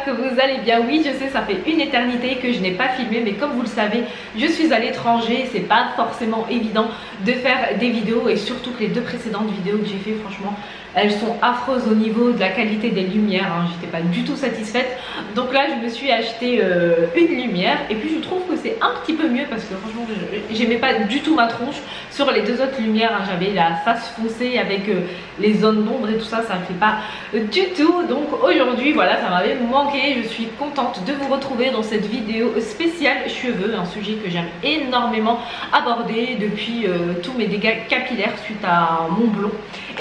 que vous allez bien. Oui, je sais, ça fait une éternité que je n'ai pas filmé, mais comme vous le savez, je suis à l'étranger, c'est pas forcément évident de faire des vidéos, et surtout que les deux précédentes vidéos que j'ai fait, franchement, elles sont affreuses au niveau de la qualité des lumières, hein. J'étais pas du tout satisfaite, donc là je me suis acheté une lumière, et puis je trouve que c'est un petit peu mieux parce que franchement j'aimais pas du tout ma tronche sur les deux autres lumières, hein. J'avais la face foncée avec les zones d'ombre et tout ça, ça me fait pas du tout. Donc aujourd'hui voilà, ça m'avait manqué. Je suis contente de vous retrouver dans cette vidéo spéciale cheveux, un sujet que j'aime énormément aborder depuis tous mes dégâts capillaires suite à mon blond.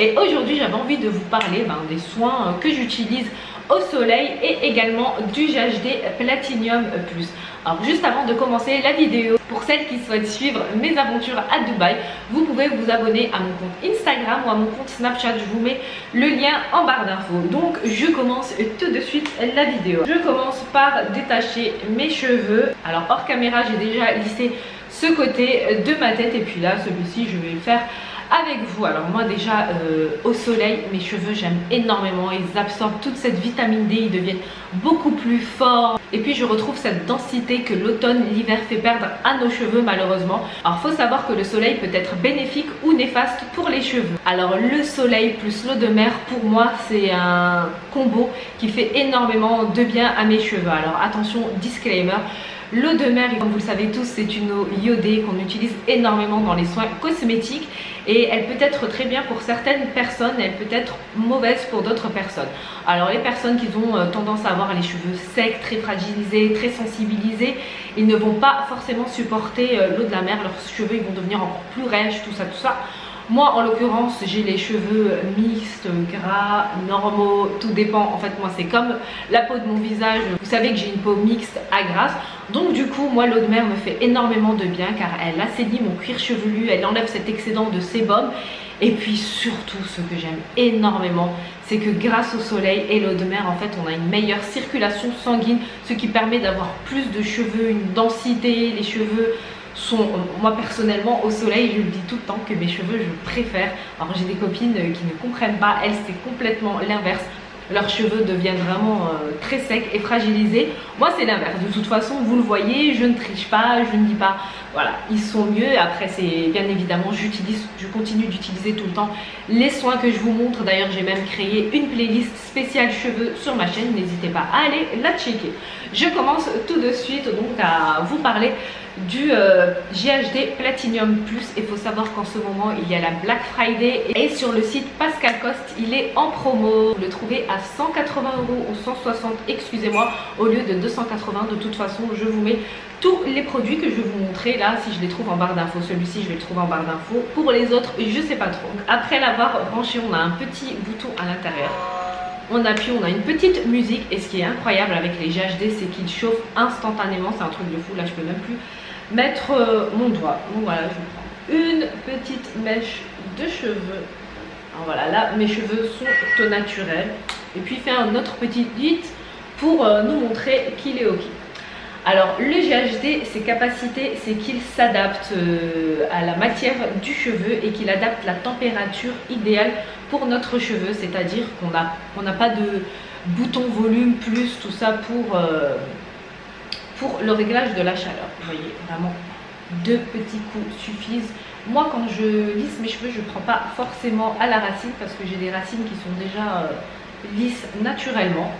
Et aujourd'hui j'avais envie de vous parler des soins que j'utilise au soleil et également du GHD Platinum Plus. Alors juste avant de commencer la vidéo, pour celles qui souhaitent suivre mes aventures à Dubaï, vous pouvez vous abonner à mon compte Instagram ou à mon compte Snapchat, je vous mets le lien en barre d'infos. Donc je commence tout de suite la vidéo. Je commence par détacher mes cheveux. Alors hors caméra j'ai déjà lissé ce côté de ma tête, et puis là celui-ci je vais le faire avec vous. Alors moi déjà au soleil, mes cheveux j'aime énormément, ils absorbent toute cette vitamine D, ils deviennent beaucoup plus forts, et puis je retrouve cette densité que l'automne, l'hiver fait perdre à nos cheveux malheureusement. Alors faut savoir que le soleil peut être bénéfique ou néfaste pour les cheveux. Alors le soleil plus l'eau de mer, pour moi c'est un combo qui fait énormément de bien à mes cheveux. Alors attention, disclaimer, l'eau de mer, comme vous le savez tous, c'est une eau iodée qu'on utilise énormément dans les soins cosmétiques, et elle peut être très bien pour certaines personnes, elle peut être mauvaise pour d'autres personnes. Alors les personnes qui ont tendance à avoir les cheveux secs, très fragilisés, très sensibilisés, ils ne vont pas forcément supporter l'eau de la mer, leurs cheveux ils vont devenir encore plus rêches, tout ça. Moi en l'occurrence j'ai les cheveux mixtes, gras, normaux, tout dépend. En fait moi c'est comme la peau de mon visage, vous savez que j'ai une peau mixte à grasse. Donc du coup moi l'eau de mer me fait énormément de bien car elle assainit mon cuir chevelu, elle enlève cet excédent de sébum. Et puis surtout ce que j'aime énormément, c'est que grâce au soleil et l'eau de mer en fait on a une meilleure circulation sanguine, ce qui permet d'avoir plus de cheveux, une densité. Les cheveux sont, moi personnellement au soleil je le dis tout le temps que mes cheveux je préfère. Alors j'ai des copines qui ne comprennent pas, elles c'est complètement l'inverse. Leurs cheveux deviennent vraiment très secs et fragilisés. Moi c'est l'inverse, de toute façon vous le voyez, je ne triche pas, je ne dis pas voilà ils sont mieux. Après c'est bien évidemment je continue d'utiliser tout le temps les soins que je vous montre. D'ailleurs j'ai même créé une playlist spéciale cheveux sur ma chaîne, n'hésitez pas à aller la checker. Je commence tout de suite donc à vous parler du GHD Platinum Plus. Il faut savoir qu'en ce moment il y a la Black Friday, et sur le site Pascal Coste il est en promo. Vous le trouvez à 180 € ou 160 excusez-moi, au lieu de 280. De toute façon je vous mets tous les produits que je vais vous montrer là, si je les trouve en barre d'infos. Celui-ci je vais le trouver en barre d'infos, pour les autres je sais pas trop. Donc, après l'avoir branché on a un petit bouton à l'intérieur, on appuie, on a une petite musique, et ce qui est incroyable avec les GHD c'est qu'ils chauffent instantanément, c'est un truc de fou. Là je peux même plus mettre mon doigt. Donc voilà, je prends une petite mèche de cheveux. Alors voilà, là mes cheveux sont au naturel, et puis il fait un autre petit hit pour nous montrer qu'il est ok. Alors le GHD, ses capacités, c'est qu'il s'adapte à la matière du cheveu et qu'il adapte la température idéale pour notre cheveu, c'est-à-dire qu'on n'a pas de bouton volume plus tout ça pour le réglage de la chaleur. Vous voyez, vraiment deux petits coups suffisent. Moi quand je lisse mes cheveux je ne prends pas forcément à la racine, parce que j'ai des racines qui sont déjà lisses naturellement.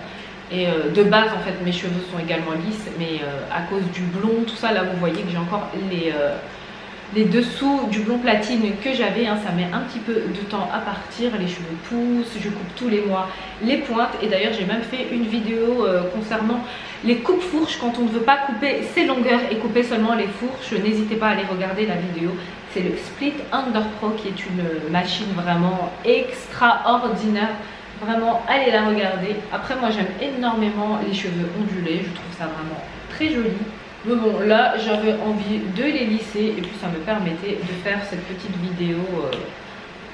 Et de base en fait mes cheveux sont également lisses, mais à cause du blond, tout ça, là vous voyez que j'ai encore les dessous du blond platine que j'avais, hein, ça met un petit peu de temps à partir, les cheveux poussent, je coupe tous les mois les pointes. Et d'ailleurs j'ai même fait une vidéo concernant les coupes fourches, quand on ne veut pas couper ses longueurs et couper seulement les fourches, n'hésitez pas à aller regarder la vidéo. C'est le Split Under Pro qui est une machine vraiment extraordinaire. Vraiment, allez la regarder. Après moi j'aime énormément les cheveux ondulés, je trouve ça vraiment très joli. Mais bon là j'avais envie de les lisser, et puis ça me permettait de faire cette petite vidéo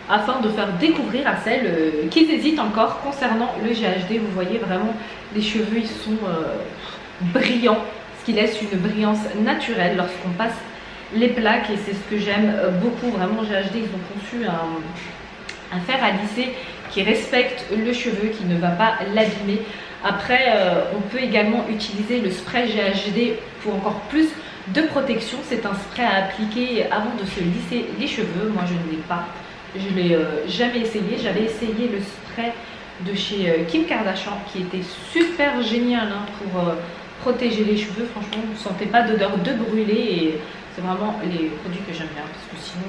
afin de faire découvrir à celles qui hésitent encore concernant le GHD. Vous voyez vraiment les cheveux ils sont brillants, ce qui laisse une brillance naturelle lorsqu'on passe les plaques, et c'est ce que j'aime beaucoup. Vraiment GHD ils ont conçu un fer à lisser qui respecte le cheveu, qui ne va pas l'abîmer. Après, on peut également utiliser le spray GHD pour encore plus de protection. C'est un spray à appliquer avant de se lisser les cheveux. Moi, je ne l'ai pas. Je ne l'ai jamais essayé. J'avais essayé le spray de chez Kim Kardashian qui était super génial hein, pour protéger les cheveux. Franchement, vous ne sentez pas d'odeur de brûlé et c'est vraiment les produits que j'aime bien parce que sinon,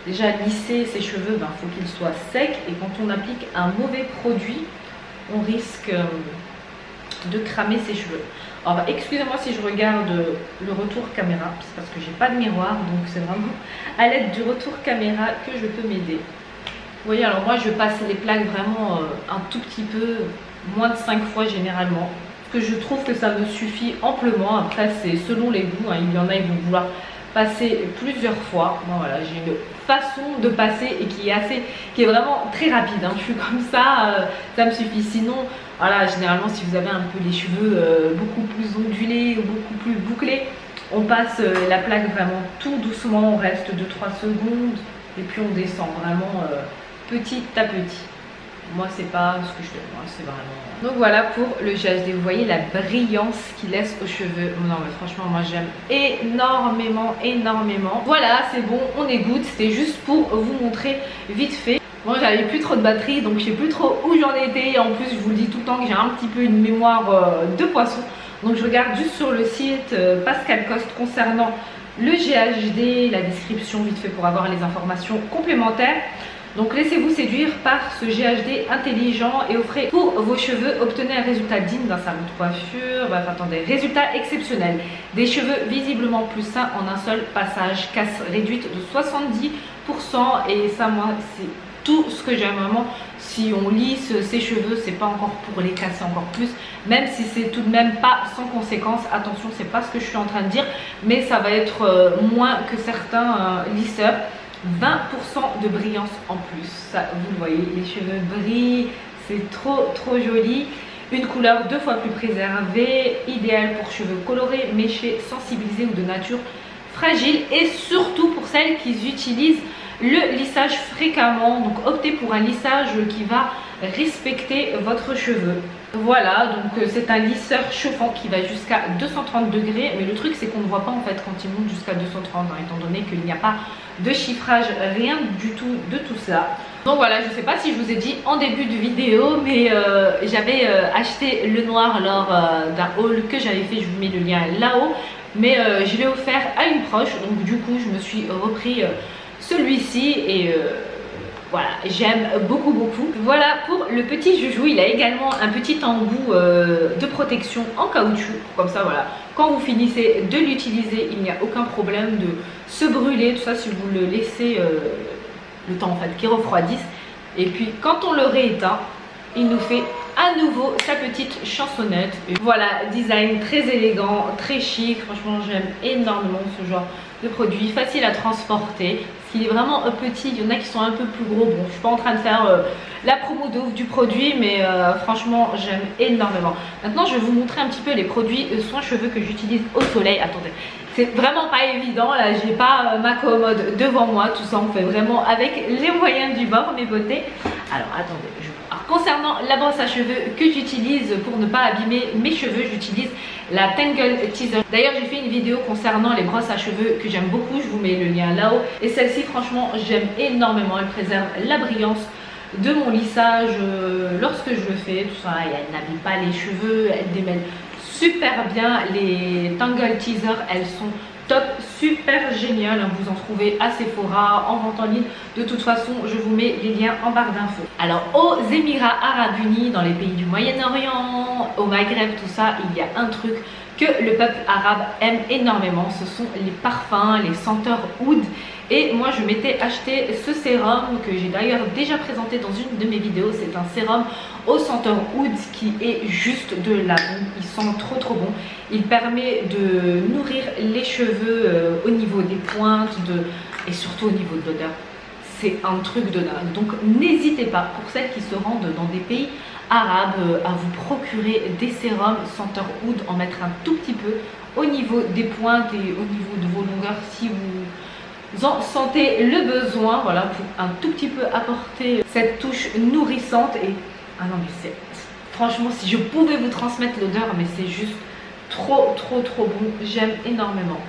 déjà lisser ses cheveux, ben, faut qu'ils soient secs et quand on applique un mauvais produit, on risque de cramer ses cheveux. Alors excusez-moi si je regarde le retour caméra, c'est parce que j'ai pas de miroir, donc c'est vraiment à l'aide du retour caméra que je peux m'aider. Vous voyez, alors moi je passe les plaques vraiment un tout petit peu, moins de 5 fois généralement. Parce que je trouve que ça me suffit amplement. Après c'est selon les goûts, hein. Il y en a qui vont vouloir passer plusieurs fois. Moi voilà, j'ai une façon de passer et qui est vraiment très rapide. Hein. Je suis comme ça, ça me suffit. Sinon, voilà, généralement si vous avez un peu les cheveux beaucoup plus ondulés ou beaucoup plus bouclés, on passe la plaque vraiment tout doucement, on reste 2-3 secondes et puis on descend vraiment petit à petit. Moi c'est pas ce que je fais, moi c'est vraiment... Donc voilà pour le GHD, vous voyez la brillance qu'il laisse aux cheveux. Non mais franchement moi j'aime énormément. Voilà, c'est bon, on est good, c'était juste pour vous montrer vite fait. Moi j'avais plus trop de batterie donc je sais plus trop où j'en étais et en plus je vous le dis tout le temps que j'ai un petit peu une mémoire de poisson. Donc je regarde juste sur le site Pascal Coste concernant le GHD, la description vite fait pour avoir les informations complémentaires. Donc laissez-vous séduire par ce GHD intelligent et offrez pour vos cheveux, obtenez un résultat digne d'un salon de coiffure. Bref, attendez, résultat exceptionnel. Des cheveux visiblement plus sains en un seul passage, casse réduite de 70%. Et ça, moi, c'est tout ce que j'aime vraiment. Si on lisse ses cheveux, c'est pas encore pour les casser encore plus, même si c'est tout de même pas sans conséquence. Attention, c'est pas ce que je suis en train de dire, mais ça va être moins que certains lisseurs. 20% de brillance en plus, ça vous le voyez, les cheveux brillent, c'est trop joli. Une couleur 2 fois plus préservée, idéale pour cheveux colorés, méchés, sensibilisés ou de nature fragile, et surtout pour celles qui utilisent le lissage fréquemment. Donc optez pour un lissage qui va respecter votre cheveu. Voilà, donc c'est un lisseur chauffant qui va jusqu'à 230 degrés, mais le truc c'est qu'on ne voit pas en fait quand il monte jusqu'à 230 hein, étant donné qu'il n'y a pas de chiffrage, rien du tout de tout ça. Donc voilà, je ne sais pas si je vous ai dit en début de vidéo, mais j'avais acheté le noir lors d'un haul que j'avais fait, je vous mets le lien là-haut, mais je l'ai offert à une proche, donc du coup je me suis repris celui-ci et voilà, j'aime beaucoup. Voilà pour le petit joujou. Il a également un petit embout de protection en caoutchouc. Comme ça, voilà, quand vous finissez de l'utiliser, il n'y a aucun problème de se brûler. Tout ça, si vous le laissez le temps en fait qu'il refroidisse. Et puis, quand on le rééteint, il nous fait à nouveau sa petite chansonnette. Et voilà, design très élégant, très chic. Franchement, j'aime énormément ce genre de produit, facile à transporter. S'il est vraiment petit, il y en a qui sont un peu plus gros. Bon, je suis pas en train de faire la promo de ouf du produit, mais franchement, j'aime énormément. Maintenant, je vais vous montrer un petit peu les produits soins cheveux que j'utilise au soleil. Attendez, c'est vraiment pas évident. Là, j'ai pas ma commode devant moi. Tout ça, on fait vraiment avec les moyens du bord, mes beautés. Alors, attendez, alors, concernant la brosse à cheveux que j'utilise pour ne pas abîmer mes cheveux, j'utilise la Tangle Teezer. D'ailleurs, j'ai fait une vidéo concernant les brosses à cheveux que j'aime beaucoup, je vous mets le lien là-haut. Et celle-ci, franchement, j'aime énormément. Elle préserve la brillance de mon lissage lorsque je le fais. Tout ça, elle n'abîme pas les cheveux, elle démêle super bien. Les Tangle Teezer, elles sont top, super génial, vous en trouvez à Sephora, en vente en ligne. De toute façon, je vous mets les liens en barre d'infos. Alors, aux Émirats Arabes Unis, dans les pays du Moyen-Orient, au Maghreb, tout ça, il y a un truc que le peuple arabe aime énormément. Ce sont les parfums, les senteurs oud. Et moi, je m'étais acheté ce sérum que j'ai d'ailleurs déjà présenté dans une de mes vidéos. C'est un sérum au senteur oud qui est juste de la bombe. Il sent trop bon. Il permet de nourrir les cheveux au niveau des pointes et surtout au niveau de l'odeur. C'est un truc de dingue. Donc n'hésitez pas, pour celles qui se rendent dans des pays arabes, à vous procurer des sérums senteur oud, en mettre un tout petit peu au niveau des pointes et au niveau de vos longueurs si vous en sentez le besoin. Voilà, pour un tout petit peu apporter cette touche nourrissante. Et ah non mais Franchement, si je pouvais vous transmettre l'odeur, mais c'est juste trop bon. J'aime énormément.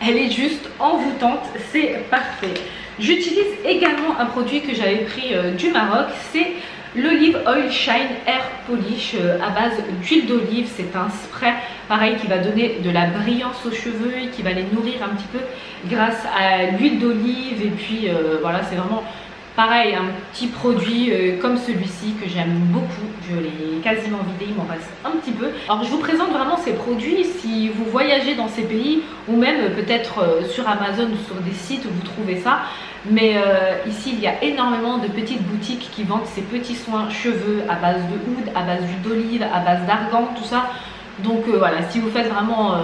Elle est juste envoûtante, c'est parfait. J'utilise également un produit que j'avais pris du Maroc, c'est l'Olive Oil Shine Air Polish à base d'huile d'olive. C'est un spray pareil qui va donner de la brillance aux cheveux et qui va les nourrir un petit peu grâce à l'huile d'olive. Et puis voilà, c'est vraiment pareil, un petit produit comme celui-ci que j'aime beaucoup. Je l'ai quasiment vidé, il m'en reste un petit peu. Alors je vous présente vraiment ces produits si vous voyagez dans ces pays ou même peut-être sur Amazon ou sur des sites où vous trouvez ça. Mais ici il y a énormément de petites boutiques qui vendent ces petits soins cheveux à base de oud, à base d'huile d'olive, à base d'argan, tout ça. Donc voilà, si vous faites vraiment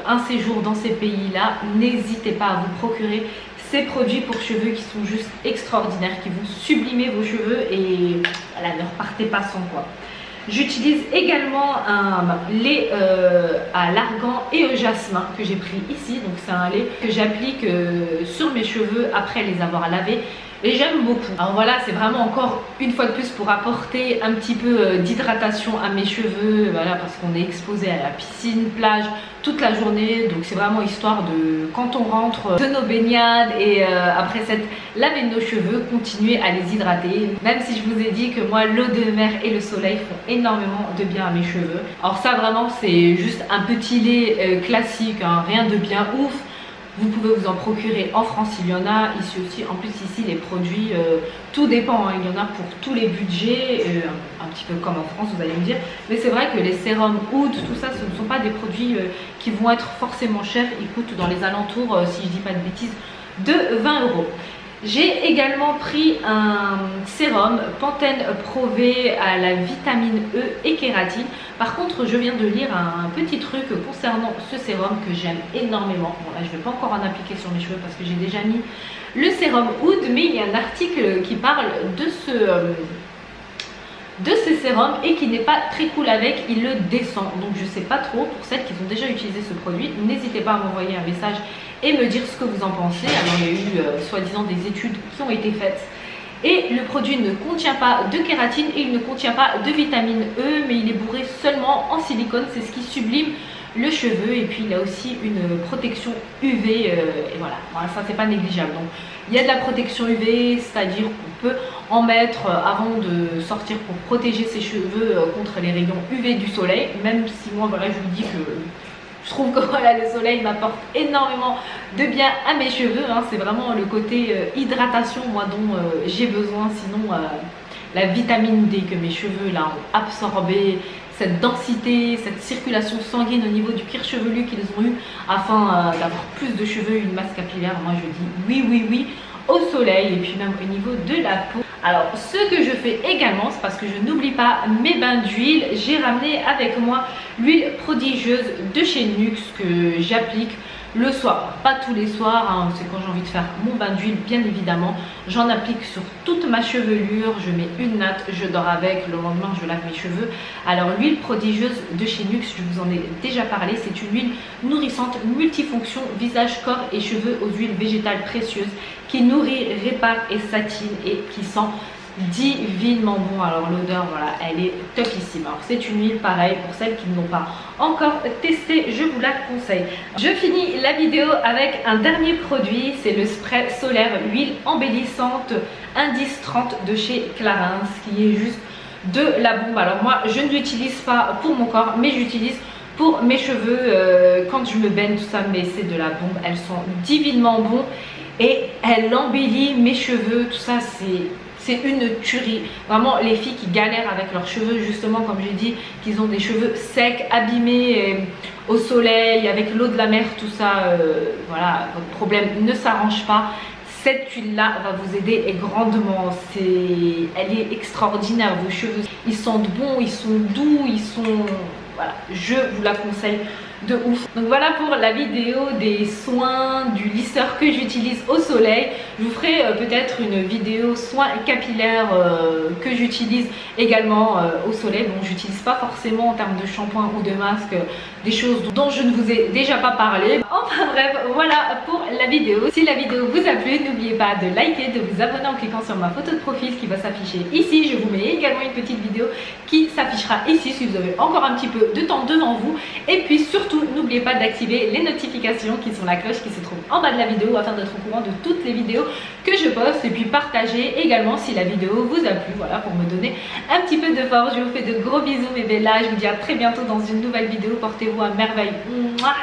un séjour dans ces pays-là, n'hésitez pas à vous procurer ces produits pour cheveux qui sont juste extraordinaires, qui vont sublimer vos cheveux et voilà, ne repartez pas sans quoi. J'utilise également un lait à l'argan et au jasmin que j'ai pris ici. Donc c'est un lait que j'applique sur mes cheveux après les avoir lavés. Et j'aime beaucoup. Alors voilà, c'est vraiment encore une fois de plus pour apporter un petit peu d'hydratation à mes cheveux. Voilà, parce qu'on est exposé à la piscine, plage toute la journée. Donc c'est vraiment histoire de, quand on rentre de nos baignades et après s'être lavé nos cheveux, continuer à les hydrater. Même si je vous ai dit que moi, l'eau de mer et le soleil font énormément de bien à mes cheveux. Alors ça vraiment, c'est juste un petit lait classique, hein, rien de bien ouf. Vous pouvez vous en procurer en France, il y en a ici aussi. En plus ici les produits, tout dépend, hein. Il y en a pour tous les budgets, un petit peu comme en France vous allez me dire. Mais c'est vrai que les sérums oud, tout ça, ce ne sont pas des produits qui vont être forcément chers. Ils coûtent dans les alentours, si je dis pas de bêtises, de 20 €. J'ai également pris un sérum Pantene Pro V à la vitamine E et kératine. Par contre, je viens de lire un petit truc concernant ce sérum que j'aime énormément. Bon là, je ne vais pas encore en appliquer sur mes cheveux parce que j'ai déjà mis le sérum Oud, mais il y a un article qui parle de ce sérum et qui n'est pas très cool avec, il le descend. Donc je sais pas trop, pour celles qui ont déjà utilisé ce produit, n'hésitez pas à m'envoyer un message et me dire ce que vous en pensez. Alors il y a eu soi-disant des études qui ont été faites et le produit ne contient pas de kératine et il ne contient pas de vitamine E, mais il est bourré seulement en silicone, c'est ce qui sublime le cheveu. Et puis il a aussi une protection UV et voilà, ça c'est pas négligeable. Donc il y a de la protection UV, c'est-à-dire qu'on peut en mettre avant de sortir pour protéger ses cheveux contre les rayons UV du soleil. Même si moi voilà, je vous dis que je trouve que voilà, le soleil m'apporte énormément de bien à mes cheveux, hein. C'est vraiment le côté hydratation moi dont j'ai besoin. Sinon la vitamine D que mes cheveux là ont absorbé, cette densité, cette circulation sanguine au niveau du cuir chevelu qu'ils ont eu afin d'avoir plus de cheveux, une masse capillaire, moi je dis oui au soleil et puis même au niveau de la peau. Alors ce que je fais également, c'est parce que je n'oublie pas mes bains d'huile, j'ai ramené avec moi l'huile prodigieuse de chez Nux que j'applique le soir, pas tous les soirs, hein, c'est quand j'ai envie de faire mon bain d'huile bien évidemment. J'en applique sur toute ma chevelure, je mets une natte, je dors avec, le lendemain je lave mes cheveux. Alors l'huile prodigieuse de chez Nux, je vous en ai déjà parlé, c'est une huile nourrissante multifonction visage, corps et cheveux aux huiles végétales précieuses qui nourrit, répare et satine et qui sent divinement bon. Alors l'odeur voilà, elle est topissime. Alors c'est une huile pareil, pour celles qui ne l'ont pas encore testée, je vous la conseille. Je finis la vidéo avec un dernier produit, c'est le spray solaire huile embellissante Indice 30 de chez Clarins, qui est juste de la bombe. Alors moi je ne l'utilise pas pour mon corps, mais j'utilise pour mes cheveux quand je me baigne tout ça, mais c'est de la bombe, elles sont divinement bons et elle embellit mes cheveux, tout ça c'est une tuerie. Vraiment les filles qui galèrent avec leurs cheveux, justement comme j'ai dit, qu'ils ont des cheveux secs, abîmés au soleil, avec l'eau de la mer, tout ça, voilà, votre problème ne s'arrange pas. Cette huile là va vous aider et grandement, elle est extraordinaire. Vos cheveux ils sentent bon, ils sont doux, ils sont, voilà, je vous la conseille de ouf. Donc voilà pour la vidéo des soins du lisseur que j'utilise au soleil. Je vous ferai peut-être une vidéo soins capillaires que j'utilise également au soleil. Bon, j'utilise pas forcément en termes de shampoing ou de masque des choses dont je ne vous ai déjà pas parlé. Enfin bref, voilà pour la vidéo. Si la vidéo vous a plu, n'oubliez pas de liker, de vous abonner en cliquant sur ma photo de profil qui va s'afficher ici. Je vous mets également une petite vidéo qui s'affichera ici si vous avez encore un petit peu de temps devant vous. Et puis surtout, n'oubliez pas d'activer les notifications qui sont la cloche qui se trouve en bas de la vidéo afin d'être au courant de toutes les vidéos que je poste. Et puis partagez également si la vidéo vous a plu, voilà, pour me donner un petit peu de force. Je vous fais de gros bisous mes bellas. Je vous dis à très bientôt dans une nouvelle vidéo. Portez-vous à merveille. Mouah.